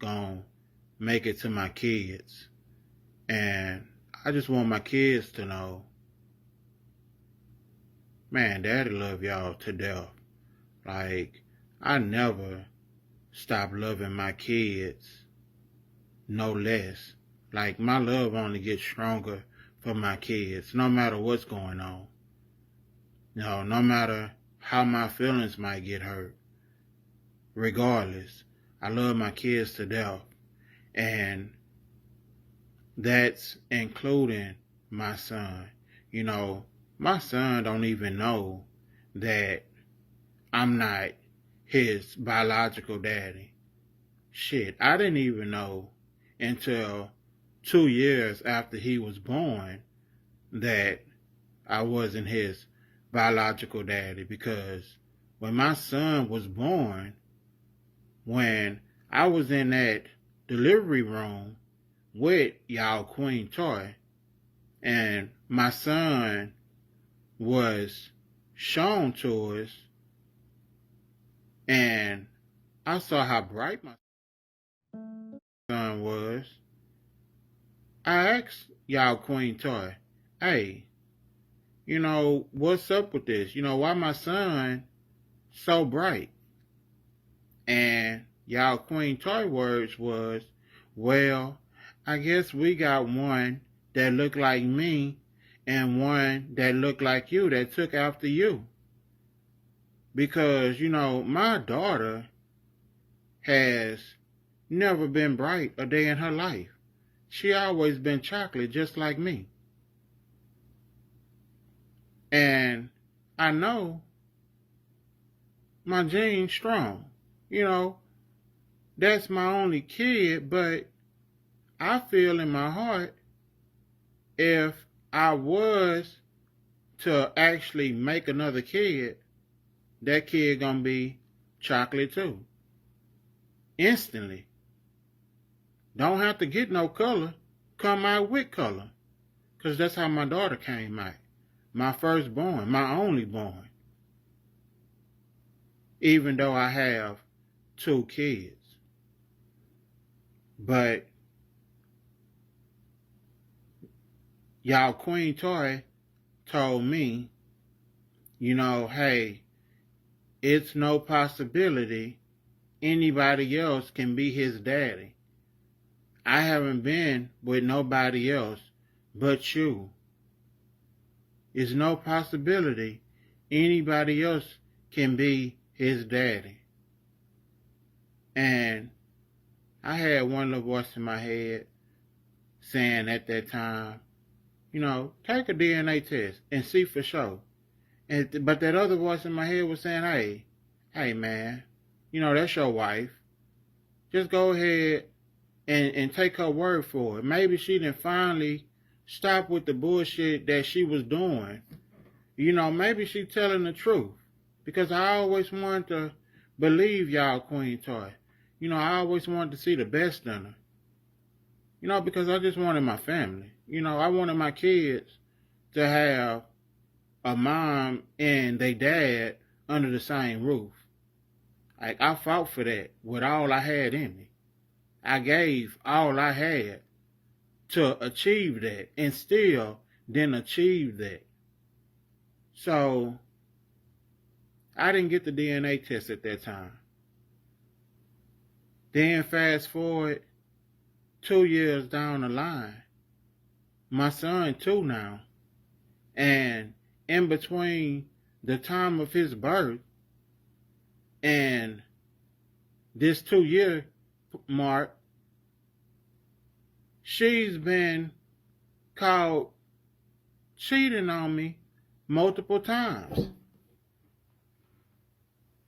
gonna make it to my kids. And I just want my kids to know, man, Daddy love y'all to death. Like, I never stop loving my kids, no less. Like, my love only gets stronger for my kids, no matter what's going on. No matter how my feelings might get hurt. Regardless, I love my kids to death. And that's including my son. My son don't even know that I'm not his biological daddy. Shit, I didn't even know until 2 years after he was born that I wasn't his biological daddy, because when my son was born, when I was in that delivery room with y'all Queen Toy, and my son was shown to us, and I saw how bright my son was, I asked y'all Queen Toy, hey, what's up with this? Why my son so bright? And y'all Queen Toy words was, well, I guess we got one that looked like me and one that looked like you that took after you. Because, my daughter has never been bright a day in her life. She always been chocolate just like me. And I know my gene's strong. That's my only kid, but I feel in my heart, if I was to actually make another kid, that kid gonna be chocolate too. Instantly. Don't have to get no color. Come out with color. Because that's how my daughter came out. My firstborn, my only born. Even though I have 2 kids. But y'all Queen Toy told me, hey, it's no possibility anybody else can be his daddy. I haven't been with nobody else but you. It's no possibility anybody else can be his daddy. And I had one little voice in my head saying at that time, take a DNA test and see for sure. But that other voice in my head was saying, hey man, that's your wife. Just go ahead and take her word for it. Maybe she didn't finally stop with the bullshit that she was doing. Maybe she telling the truth. Because I always wanted to believe y'all Queen Toy. I always wanted to see the best in her. Because I just wanted my family. I wanted my kids to have a mom and their dad under the same roof. Like, I fought for that with all I had in me. I gave all I had to achieve that, and still didn't achieve that. So, I didn't get the DNA test at that time. Then fast forward 2 years down the line, my son 2 now, and in between the time of his birth and this 2-year mark, she's been caught cheating on me multiple times.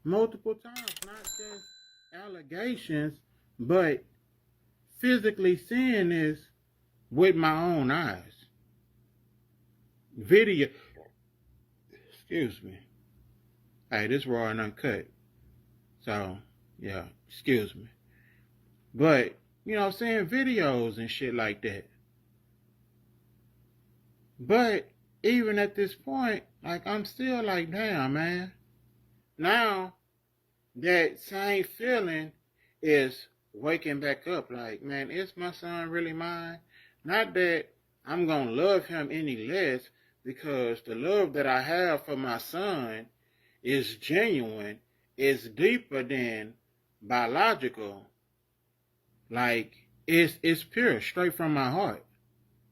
Multiple times, not just allegations, but physically seeing this with my own eyes. Video, excuse me. Hey, this raw and uncut. So, yeah, excuse me. But, seeing videos and shit like that. But, even at this point, I'm still like, damn, man. Now, that same feeling is waking back up like, man, is my son really mine? Not that I'm going to love him any less, because the love that I have for my son is genuine, is deeper than biological. Like, it's pure, straight from my heart.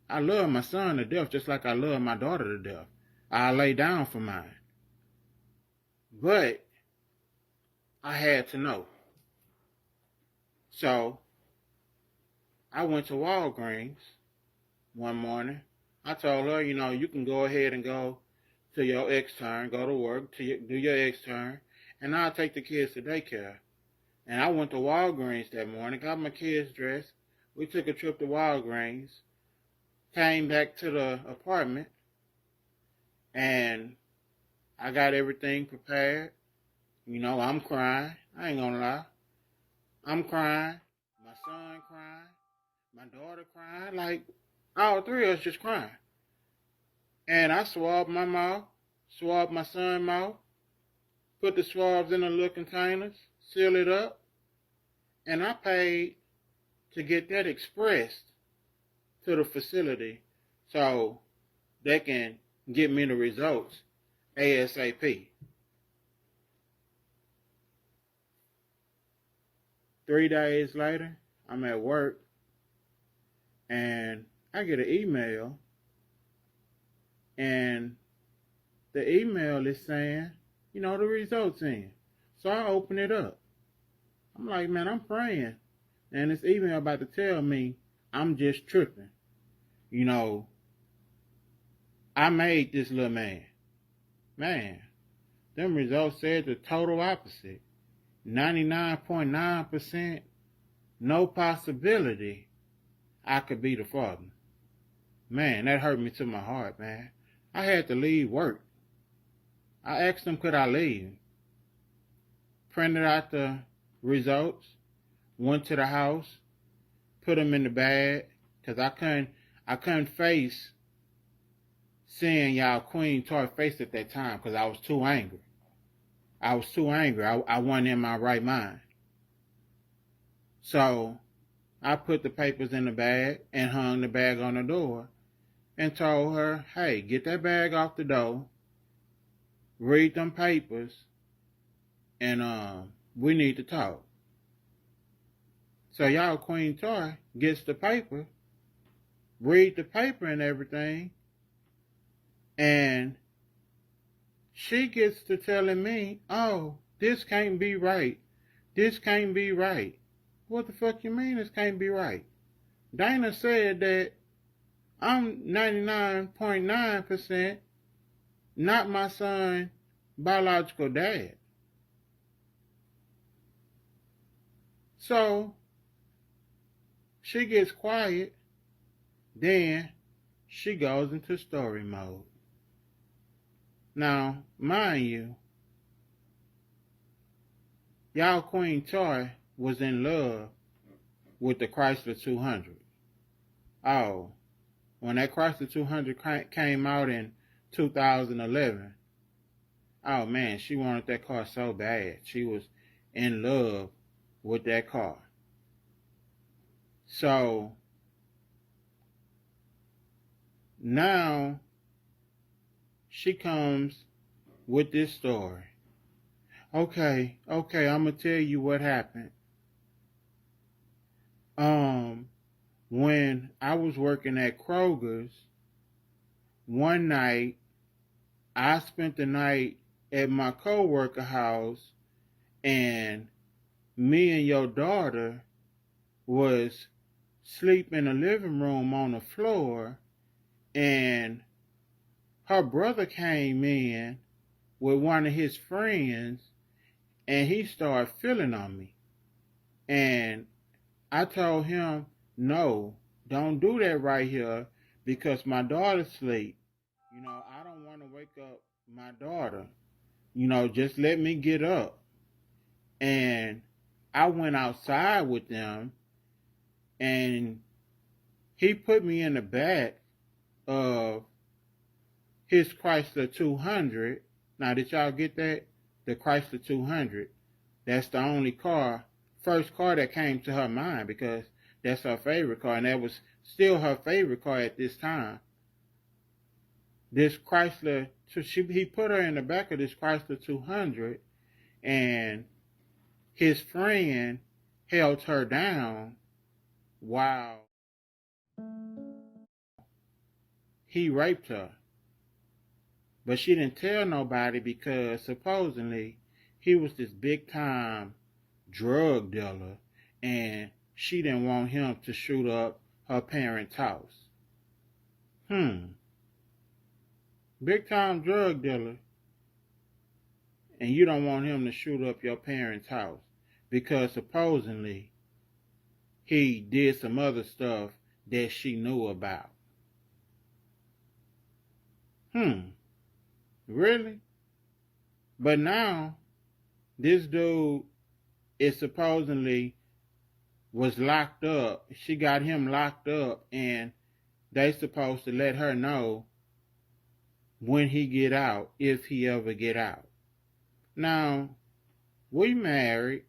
I love my son to death just like I love my daughter to death. I lay down for mine. But I had to know. So I went to Walgreens one morning. I told her, you can go ahead and go to your extern, go to work, do your extern, and I'll take the kids to daycare. And I went to Walgreens that morning, got my kids dressed. We took a trip to Walgreens, came back to the apartment, and I got everything prepared. I'm crying. I ain't gonna lie. I'm crying. My son crying. My daughter crying. Like, all three of us just crying. And I swabbed my mouth, swabbed my son's mouth, put the swabs in the little containers, seal it up, and I paid to get that expressed to the facility so they can get me the results ASAP. 3 days later, I'm at work, and I get an email, and the email is saying, the results in. So I open it up. I'm like, man, I'm praying, and this email about to tell me I'm just tripping. I made this little man. Man, them results said the total opposite. 99.9%, no possibility I could be the father. Man, that hurt me to my heart, man. I had to leave work. I asked them, could I leave? Printed out the results, went to the house, put them in the bag, because I couldn't face seeing y'all Queen Toy face at that time, because I was too angry. I wasn't in my right mind. So I put the papers in the bag and hung the bag on the door and told her, hey, get that bag off the door, read them papers, and we need to talk. So y'all Queen Toy gets the paper, read the paper and everything, and she gets to telling me, oh, this can't be right. This can't be right. What the fuck you mean this can't be right? Dana said that I'm 99.9% not my son's biological dad. So she gets quiet. Then she goes into story mode. Now, mind you, y'all Queen Toy was in love with the Chrysler 200. Oh, when that Chrysler 200 came out in 2011, oh man, she wanted that car so bad. She was in love with that car. So now she comes with this story. Okay, I'm gonna tell you what happened. When I was working at Kroger's, one night, I spent the night at my coworker house, and me and your daughter was sleep in the living room on the floor, and her brother came in with one of his friends, and he started feeling on me. And I told him, no, don't do that right here, because my daughter's asleep. I don't want to wake up my daughter. Just let me get up. And I went outside with them, and he put me in the back of his Chrysler 200. Now, did y'all get that? The Chrysler 200. That's the only car first car that came to her mind because that's her favorite car, and that was still her favorite car at this time. This Chrysler, he put her in the back of this Chrysler 200, and his friend held her down while he raped her. But she didn't tell nobody because supposedly he was this big time drug dealer, and she didn't want him to shoot up her parents' house. Big time drug dealer, and you don't want him to shoot up your parents' house because supposedly he did some other stuff that she knew about. Really? But now, this dude is supposedly was locked up. She got him locked up, and they supposed to let her know when he get out, if he ever get out. Now, we married,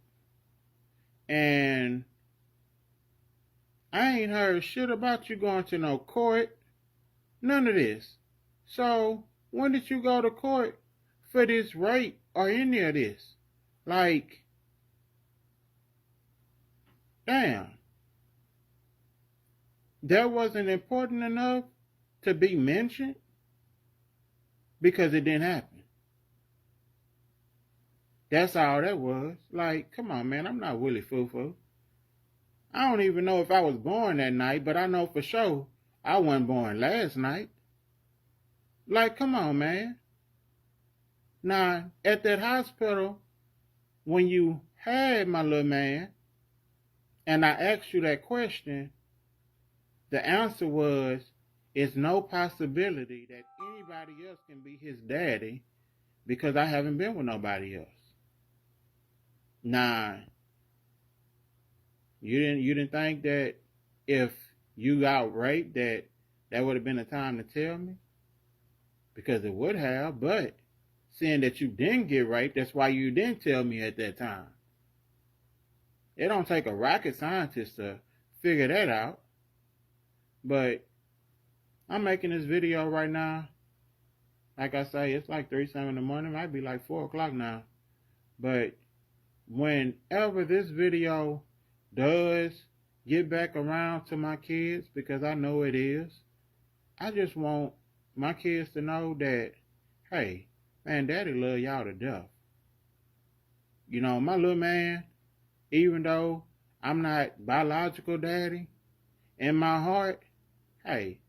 and I ain't heard shit about you going to no court. None of this. So, when did you go to court for this rape or any of this? Like, damn. That wasn't important enough to be mentioned because it didn't happen. That's all that was. Like, come on, man, I'm not Willie Foo-Foo. I don't even know if I was born that night, but I know for sure I wasn't born last night. Like, come on, man. Now, at that hospital, when you had my little man, and I asked you that question, the answer was, it's no possibility that anybody else can be his daddy because I haven't been with nobody else. Nah, you didn't think that if you got raped that would have been the time to tell me? Because it would have, but seeing that you didn't get raped, that's why you didn't tell me at that time. It don't take a rocket scientist to figure that out. But I'm making this video right now. Like I say, it's like 3-7 in the morning. It might be like 4 o'clock now. But whenever this video does get back around to my kids, because I know it is, I just want my kids to know that, hey, man, daddy love y'all to death. You know, my little man, even though I'm not biological daddy, in my heart, hey,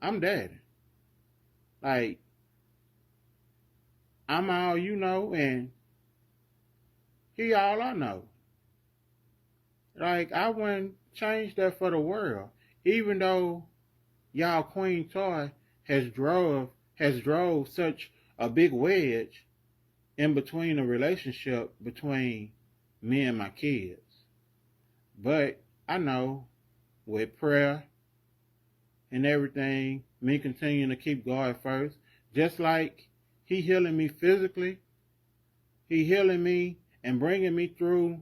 I'm daddy. Like, I'm all you know, and he all I know. Like, I wouldn't change that for the world. Even though y'all Queen Toy has drove such a big wedge in between the relationship between me and my kids. But I know with prayer and everything, me continuing to keep God first, just like he healing me physically, he healing me and bringing me through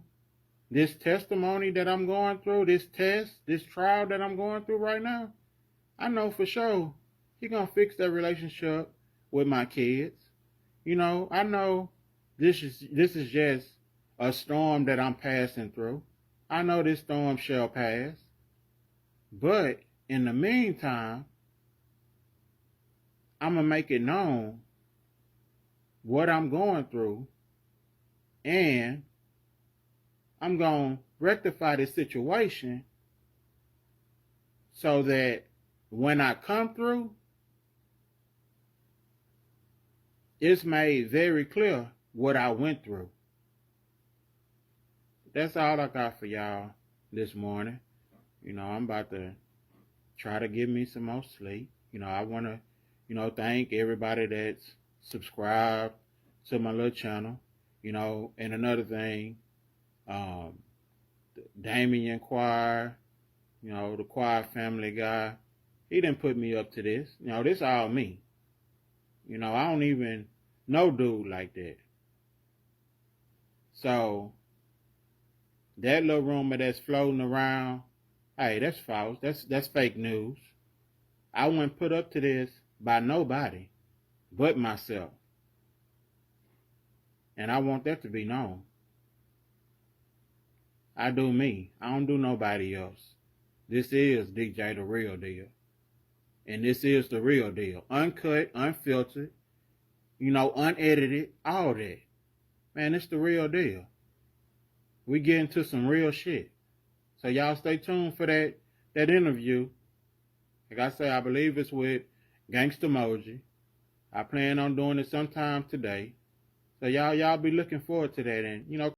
this testimony that I'm going through, this test, this trial that I'm going through right now. I know for sure he gonna fix that relationship with my kids. You know, I know this is just a storm that I'm passing through. I know this storm shall pass. But in the meantime, I'm gonna make it known what I'm going through, and I'm gonna rectify this situation so that when I come through, it's made very clear what I went through. That's all I got for y'all this morning. You know, I'm about to try to get me some more sleep. You know, I want to, thank everybody that's subscribed to my little channel. You know, and another thing, Damien Choir, the Choir family guy, he didn't put me up to this. This all me. I don't even know dude like that. So, That little rumor that's floating around, hey, that's false. That's fake news. I wasn't put up to this by nobody but myself. And I want that to be known. I do me. I don't do nobody else. This is DJ the Real Deal. And this is the real deal. Uncut, unfiltered, unedited, all that. Man, it's the real deal. We get into some real shit. So y'all stay tuned for that interview. Like I say, I believe it's with Gangsta Moji. I plan on doing it sometime today. So y'all be looking forward to that. And,